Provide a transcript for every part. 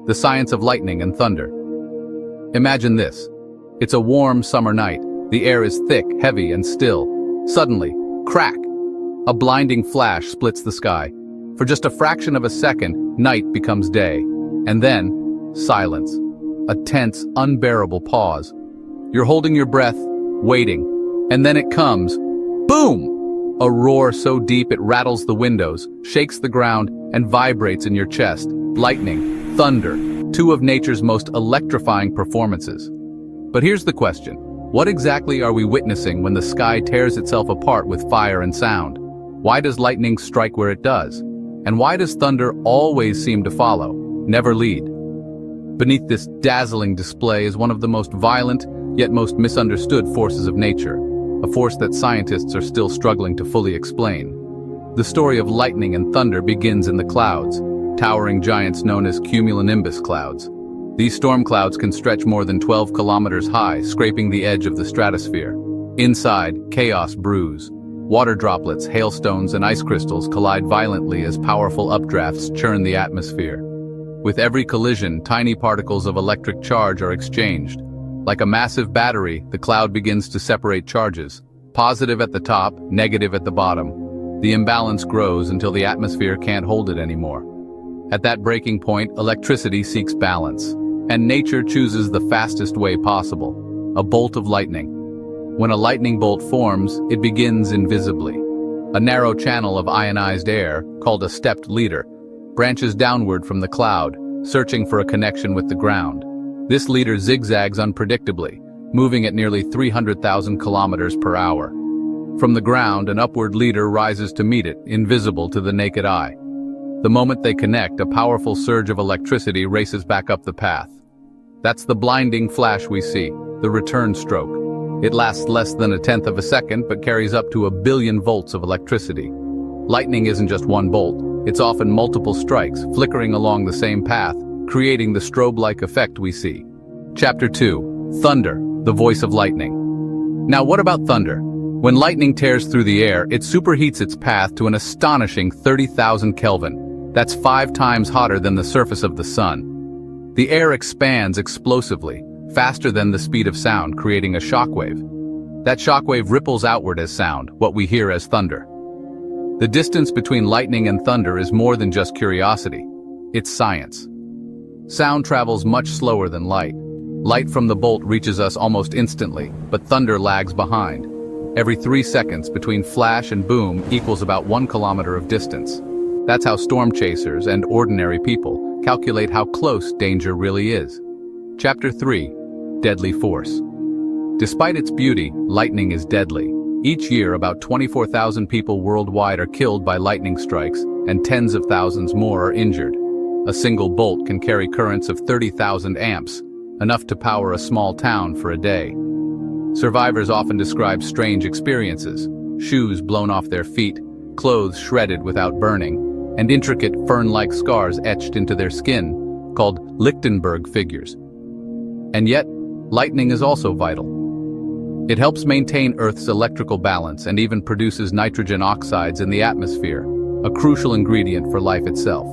the science of lightning and thunder. Imagine this. It's a warm summer night. The air is thick, heavy, and still. Suddenly, crack! A blinding flash splits the sky. For just a fraction of a second, night becomes day. And then, silence. A tense, unbearable pause. You're holding your breath, waiting. And then it comes. Boom! A roar so deep it rattles the windows, shakes the ground, and vibrates in your chest. Lightning, thunder, two of nature's most electrifying performances. But here's the question. What exactly are we witnessing when the sky tears itself apart with fire and sound? Why does lightning strike where it does? And why does thunder always seem to follow, never lead? Beneath this dazzling display is one of the most violent, yet most misunderstood forces of nature, a force that scientists are still struggling to fully explain. The story of lightning and thunder begins in the clouds, towering giants known as cumulonimbus clouds. These storm clouds can stretch more than 12 kilometers high, scraping the edge of the stratosphere. Inside, chaos brews. Water droplets, hailstones, and ice crystals collide violently as powerful updrafts churn the atmosphere. With every collision, tiny particles of electric charge are exchanged. Like a massive battery, the cloud begins to separate charges. Positive at the top, negative at the bottom. The imbalance grows until the atmosphere can't hold it anymore. At that breaking point, electricity seeks balance, and nature chooses the fastest way possible, a bolt of lightning. When a lightning bolt forms, it begins invisibly. A narrow channel of ionized air, called a stepped leader, branches downward from the cloud, searching for a connection with the ground. This leader zigzags unpredictably, moving at nearly 300,000 kilometers per hour. From the ground, an upward leader rises to meet it, invisible to the naked eye. The moment they connect, a powerful surge of electricity races back up the path. That's the blinding flash we see, the return stroke. It lasts less than a tenth of a second, but carries up to 1 billion volts of electricity. Lightning isn't just one bolt, it's often multiple strikes, flickering along the same path, creating the strobe-like effect we see. Chapter 2. Thunder, the voice of lightning. Now what about thunder? When lightning tears through the air, it superheats its path to an astonishing 30,000 Kelvin. That's 5 times hotter than the surface of the sun. The air expands explosively, faster than the speed of sound, creating a shockwave. That shockwave ripples outward as sound, what we hear as thunder. The distance between lightning and thunder is more than just curiosity. It's science. Sound travels much slower than light. Light from the bolt reaches us almost instantly, but thunder lags behind. Every 3 seconds between flash and boom equals about 1 kilometer of distance. That's how storm chasers and ordinary people calculate how close danger really is. Chapter 3. Deadly Force. Despite its beauty, lightning is deadly. Each year, about 24,000 people worldwide are killed by lightning strikes, and tens of thousands more are injured. A single bolt can carry currents of 30,000 amps, enough to power a small town for a day. Survivors often describe strange experiences: shoes blown off their feet, clothes shredded without burning, and intricate fern-like scars etched into their skin, called Lichtenberg figures. And yet, lightning is also vital. It helps maintain Earth's electrical balance and even produces nitrogen oxides in the atmosphere, a crucial ingredient for life itself.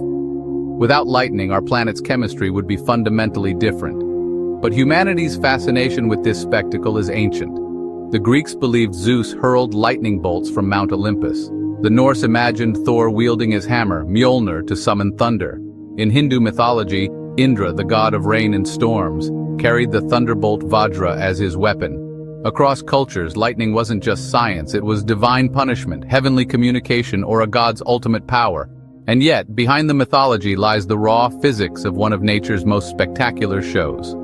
Without lightning, our planet's chemistry would be fundamentally different. But humanity's fascination with this spectacle is ancient. The Greeks believed Zeus hurled lightning bolts from Mount Olympus. The Norse imagined Thor wielding his hammer, Mjolnir, to summon thunder. In Hindu mythology, Indra, the god of rain and storms, carried the thunderbolt Vajra as his weapon. Across cultures, lightning wasn't just science, it was divine punishment, heavenly communication, or a god's ultimate power. And yet, behind the mythology lies the raw physics of one of nature's most spectacular shows.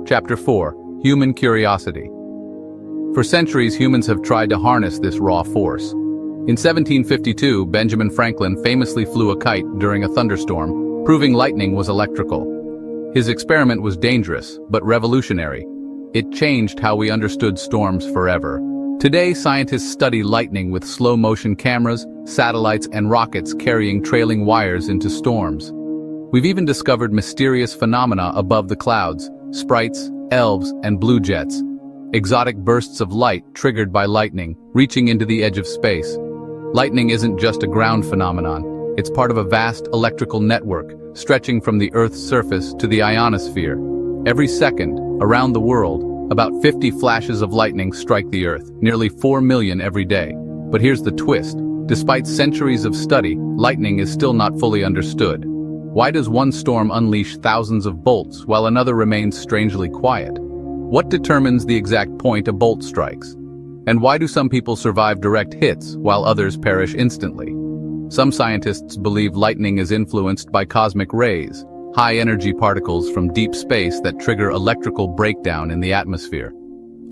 Chapter 4. Human Curiosity. For centuries, humans have tried to harness this raw force. In 1752, Benjamin Franklin famously flew a kite during a thunderstorm, proving lightning was electrical. His experiment was dangerous, but revolutionary. It changed how we understood storms forever. Today, scientists study lightning with slow-motion cameras, satellites, and rockets carrying trailing wires into storms. We've even discovered mysterious phenomena above the clouds: sprites, elves, and blue jets. Exotic bursts of light triggered by lightning, reaching into the edge of space. Lightning isn't just a ground phenomenon. It's part of a vast electrical network, stretching from the Earth's surface to the ionosphere. Every second, around the world, about 50 flashes of lightning strike the Earth, nearly 4 million every day. But here's the twist. Despite centuries of study, lightning is still not fully understood. Why does one storm unleash thousands of bolts while another remains strangely quiet? What determines the exact point a bolt strikes? And why do some people survive direct hits while others perish instantly? Some scientists believe lightning is influenced by cosmic rays, high-energy particles from deep space that trigger electrical breakdown in the atmosphere.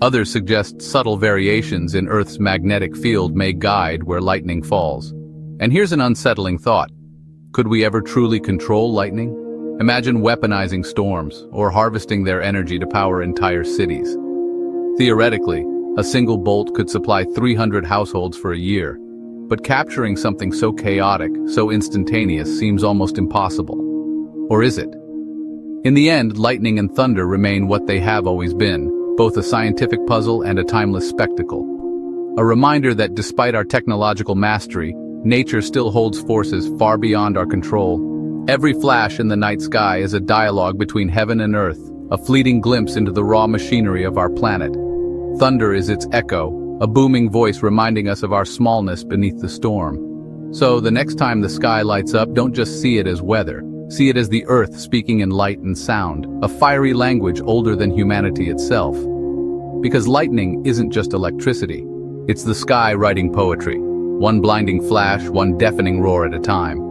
Others suggest subtle variations in Earth's magnetic field may guide where lightning falls. And here's an unsettling thought. Could we ever truly control lightning? Imagine weaponizing storms or harvesting their energy to power entire cities. Theoretically, a single bolt could supply 300 households for a year, but capturing something so chaotic, so instantaneous seems almost impossible. Or is it? In the end, lightning and thunder remain what they have always been, both a scientific puzzle and a timeless spectacle. A reminder that despite our technological mastery, nature still holds forces far beyond our control. Every flash in the night sky is a dialogue between heaven and earth, a fleeting glimpse into the raw machinery of our planet. Thunder is its echo, a booming voice reminding us of our smallness beneath the storm. So the next time the sky lights up, don't just see it as weather. See it as the earth speaking in light and sound, a fiery language older than humanity itself. Because lightning isn't just electricity. It's the sky writing poetry. One blinding flash, one deafening roar at a time.